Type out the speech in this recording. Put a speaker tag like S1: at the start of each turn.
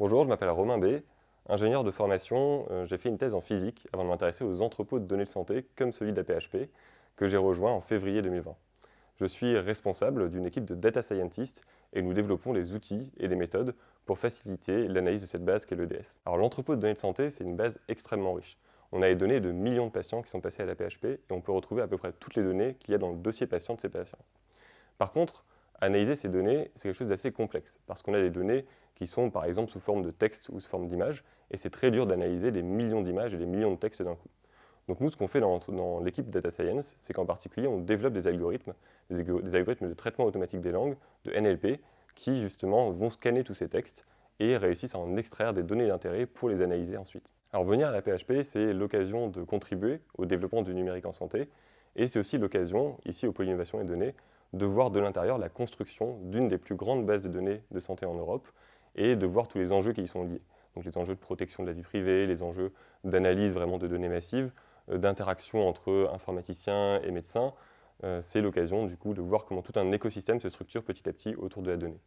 S1: Bonjour, je m'appelle Romain B. Ingénieur de formation, j'ai fait une thèse en physique avant de m'intéresser aux entrepôts de données de santé comme celui de la PHP que j'ai rejoint en février 2020. Je suis responsable d'une équipe de data scientists et nous développons les outils et les méthodes pour faciliter l'analyse de cette base qu'est l'EDS. Alors l'entrepôt de données de santé, c'est une base extrêmement riche. On a les données de millions de patients qui sont passés à la PHP et on peut retrouver à peu près toutes les données qu'il y a dans le dossier patient de ces patients. Par contre, analyser ces données, c'est quelque chose d'assez complexe, parce qu'on a des données qui sont par exemple sous forme de texte ou sous forme d'image, et c'est très dur d'analyser des millions d'images et des millions de textes d'un coup. Donc nous, ce qu'on fait dans l'équipe Data Science, c'est qu'en particulier, on développe des algorithmes, des algorithmes de traitement automatique des langues, de NLP, qui justement vont scanner tous ces textes et réussissent à en extraire des données d'intérêt pour les analyser ensuite. Alors venir à la PHP, c'est l'occasion de contribuer au développement du numérique en santé, et c'est aussi l'occasion, ici au pôle innovation et données, de voir de l'intérieur la construction d'une des plus grandes bases de données de santé en Europe et de voir tous les enjeux qui y sont liés. Donc les enjeux de protection de la vie privée, les enjeux d'analyse vraiment de données massives, d'interaction entre informaticiens et médecins. C'est l'occasion du coup de voir comment tout un écosystème se structure petit à petit autour de la donnée.